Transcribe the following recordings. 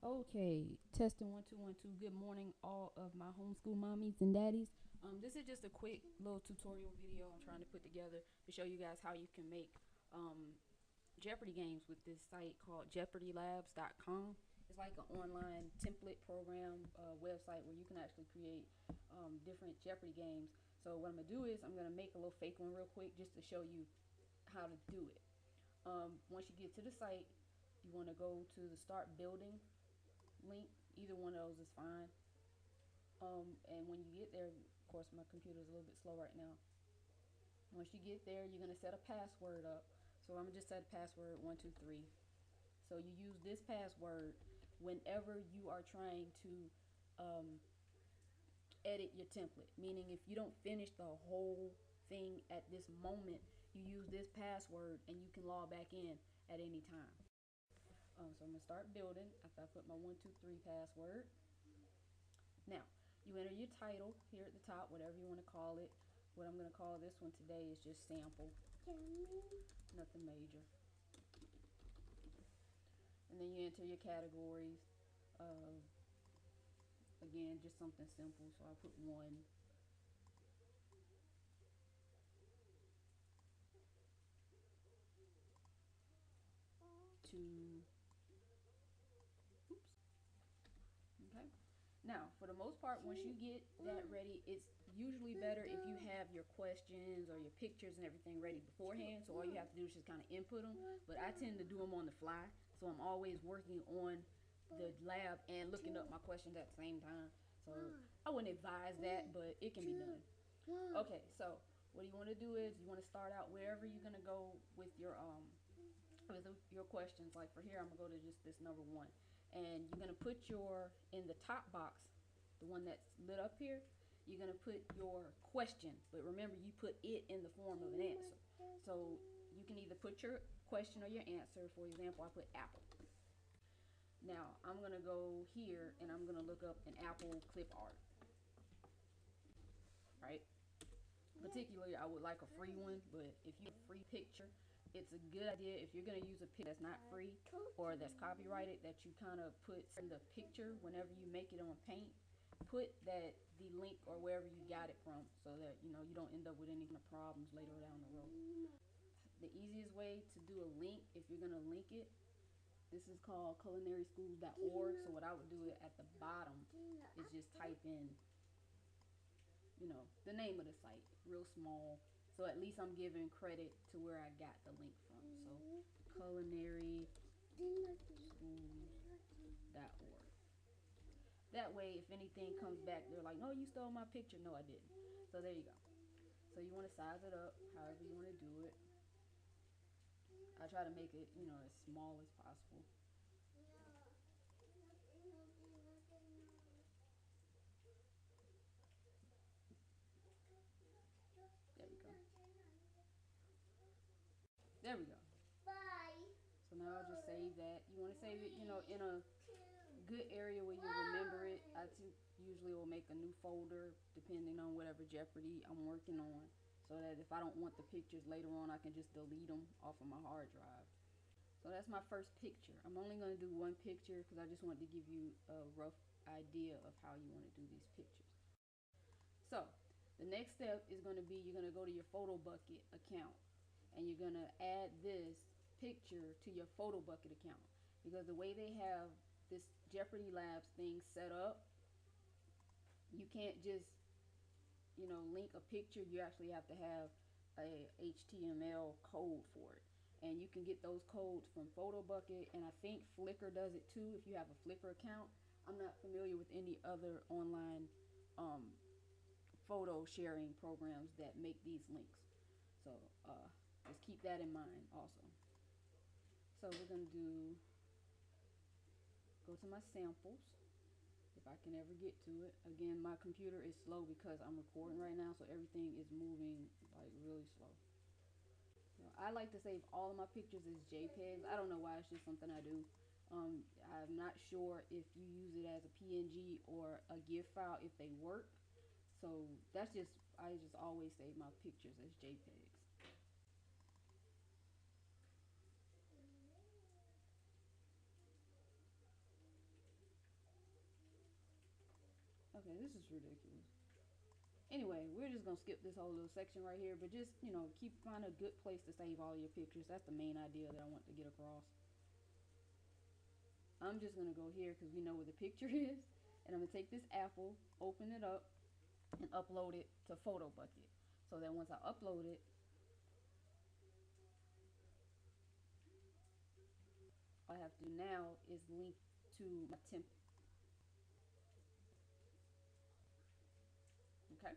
Okay, testing 1 2 1 2. Good morning, all of my homeschool mommies and daddies. This is just a quick little tutorial video I'm trying to put together to show you guys how you can make Jeopardy games with this site called JeopardyLabs.com. It's like an online template program website where you can actually create different Jeopardy games. So what I'm gonna do is I'm gonna make a little fake one real quick just to show you how to do it. Once you get to the site, you want to go to the Start Building link. Either one of those is fine. And when you get there, of course my computer is a little bit slow right now. Once you get there, you're gonna set a password up. So I'm gonna just set a password 123. So you use this password whenever you are trying to edit your template. Meaning if you don't finish the whole thing at this moment, you use this password and you can log back in at any time. So I'm gonna start building after I put my 123 password. Now, you enter your title here at the top, whatever you want to call it. What I'm going to call this one today is just sample. Nothing major. And then you enter your categories. Again, just something simple. So I'll put 1. 2. Oops. Okay. Now, for the most part, once you get that ready, it's usually better if you have your questions or your pictures and everything ready beforehand. So all you have to do is just kind of input them. But I tend to do them on the fly. So I'm always working on the lab and looking up my questions at the same time. So I wouldn't advise that, but it can be done. Okay, so what you want to do is you want to start out wherever you're going to go with your questions. Like for here, I'm going to go to just this number 1. And you're going to put in the top box, the one that's lit up here, you're going to put your question. But remember, you put it in the form of an answer. So you can either put your question or your answer. For example, I put apple. Now, I'm going to go here and I'm going to look up an apple clip art. Right? Particularly, I would like a free one, but if you have a free picture, it's a good idea if you're going to use a picture that's not free or that's copyrighted, that you kind of put in the picture whenever you make it on paint, put the link or wherever you got it from, so that you don't end up with any kind of problems later down the road. The easiest way to do a link, if you're going to link it, this is called culinaryschools.org. So what I would do at the bottom is just type in the name of the site real small, so at least I'm giving credit to where I got the link from. So culinaryschools.org. That way, if anything comes back, they're like, no, you stole my picture. No, I didn't. So there you go. So you want to size it up however you want to do it. I try to make it as small as possible. There we go. There we go. So now I'll just save that. You want to save it, in a good area where you remember it. I usually will make a new folder depending on whatever Jeopardy I'm working on, so that if I don't want the pictures later on, I can just delete them off of my hard drive. So that's my first picture. I'm only going to do one picture because I just wanted to give you a rough idea of how you want to do these pictures. So the next step is going to be, you're going to go to your photo bucket account and you're going to add this picture to your photo bucket account, because the way they have this Jeopardy Labs thing set up, you can't just link a picture. You actually have to have a HTML code for it, and you can get those codes from PhotoBucket, and I think Flickr does it too if you have a Flickr account. I'm not familiar with any other online photo sharing programs that make these links, so just keep that in mind also. So we're going to go to my samples, if I can ever get to it. Again, my computer is slow because I'm recording right now, so everything is moving like really slow. I like to save all of my pictures as JPEGs. I don't know why, it's just something I do. I'm not sure if you use it as a PNG or a GIF file, if they work. So I just always save my pictures as JPEGs. This is ridiculous. Anyway, we're just gonna skip this whole little section right here, but just find a good place to save all your pictures. That's the main idea that I want to get across. I'm just gonna go here because we know where the picture is, and I'm gonna take this apple, open it up, and upload it to Photo Bucket. So that once I upload it, all I have to do now is link to my template. Okay.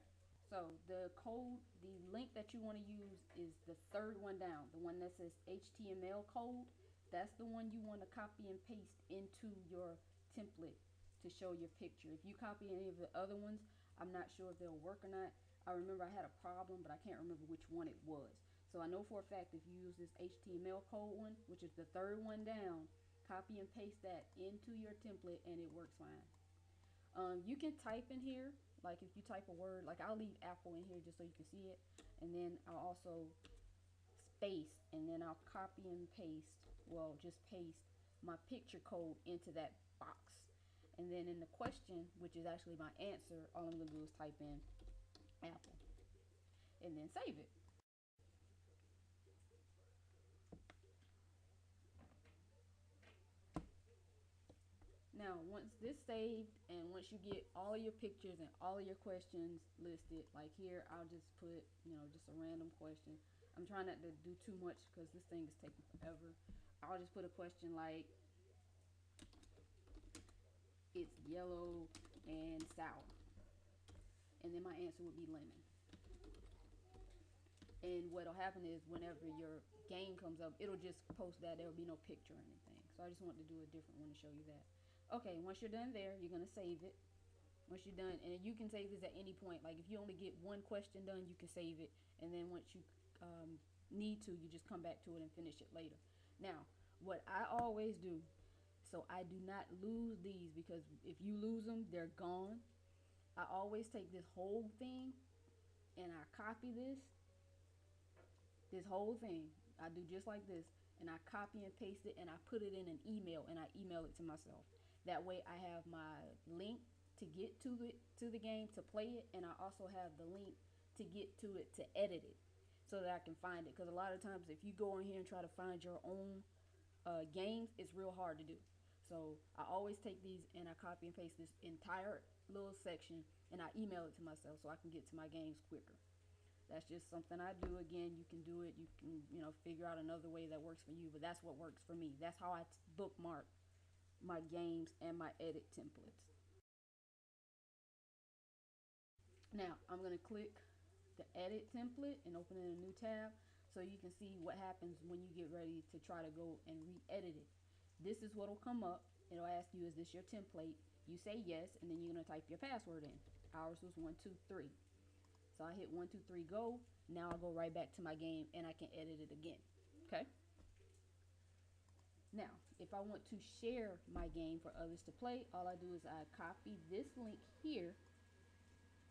So the code, the link that you want to use is the third one down, the one that says HTML code. That's the one you want to copy and paste into your template to show your picture. If you copy any of the other ones, I'm not sure if they'll work or not. I remember I had a problem, but I can't remember which one it was. So I know for a fact if you use this HTML code one, which is the third one down, copy and paste that into your template and it works fine. You can type in here, like if you type a word, like I'll leave apple in here just so you can see it, and then I'll also space, and then I'll copy and paste, well, just paste my picture code into that box. And then in the question, which is actually my answer, all I'm gonna do is type in apple and then save it. Now, once this saved, and once you get all your pictures and all of your questions listed, like here, I'll just put, just a random question. I'm trying not to do too much because this thing is taking forever. I'll just put a question like, it's yellow and sour. And then my answer would be lemon. And what'll happen is whenever your game comes up, it'll just post that. There will be no picture or anything. So I just wanted to do a different one to show you that. Okay, once you're done there, you're gonna save it. Once you're done, and you can save this at any point. Like if you only get one question done, you can save it, and then once you need to, you just come back to it and finish it later. Now, what I always do, so I do not lose these, because if you lose them, they're gone. I always take this whole thing and I copy this whole thing. I do just like this, and I copy and paste it, and I put it in an email, and I email it to myself. That way I have my link to get to the game to play it, and I also have the link to get to it to edit it so that I can find it. Because a lot of times if you go in here and try to find your own games, it's real hard to do. So I always take these and I copy and paste this entire little section, and I email it to myself so I can get to my games quicker. That's just something I do. Again, you can do it. You can, figure out another way that works for you, but that's what works for me. That's how I bookmark my games and my edit templates. Now, I'm going to click the edit template and open in a new tab so you can see what happens when you get ready to try to go and re-edit it. This is what will come up. It'll ask you, is this your template? You say yes, and then you're going to type your password in. Ours was 123. So I hit 123 go. Now I'll go right back to my game and I can edit it again. Okay. Now, if I want to share my game for others to play, all I do is I copy this link here,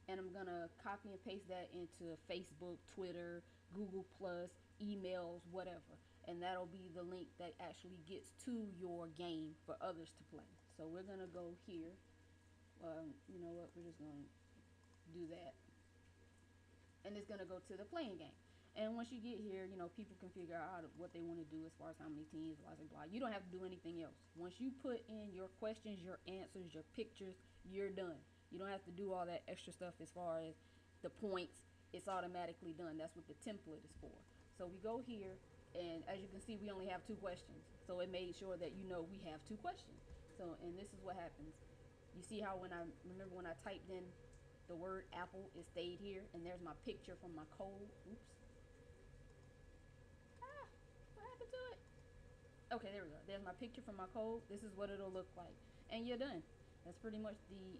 and I'm gonna copy and paste that into Facebook, Twitter, Google Plus, emails, whatever, and that'll be the link that actually gets to your game for others to play. So we're gonna go here. You know what? We're just gonna do that, and it's gonna go to the playing game. And once you get here, people can figure out what they want to do as far as how many teams, blah, blah, blah. You don't have to do anything else. Once you put in your questions, your answers, your pictures, you're done. You don't have to do all that extra stuff as far as the points. It's automatically done. That's what the template is for. So we go here, and as you can see, we only have 2 questions. So it made sure that we have 2 questions. So, and this is what happens. You see how when I typed in the word apple, it stayed here, and there's my picture from my code. Oops. What happened to it? Okay, there we go. There's my picture from my code. This is what it'll look like, and you're done. That's pretty much the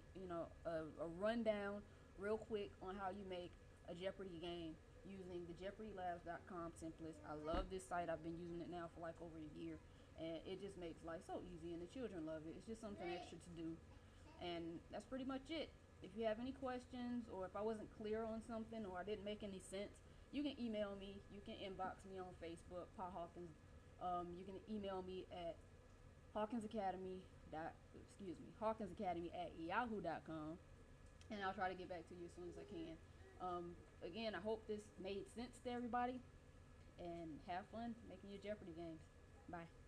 a rundown real quick on how you make a Jeopardy game using the JeopardyLabs.com templates. I love this site. I've been using it now for like over a year, and it just makes life so easy, and the children love it. It's just something extra to do, and that's pretty much it. If you have any questions, or if I wasn't clear on something, or I didn't make any sense, you can email me. You can inbox me on Facebook, Pa Hawkins. You can email me at Hawkins Academy at yahoo.com. and I'll try to get back to you as soon as I can. Again, I hope this made sense to everybody, and have fun making your Jeopardy games. Bye.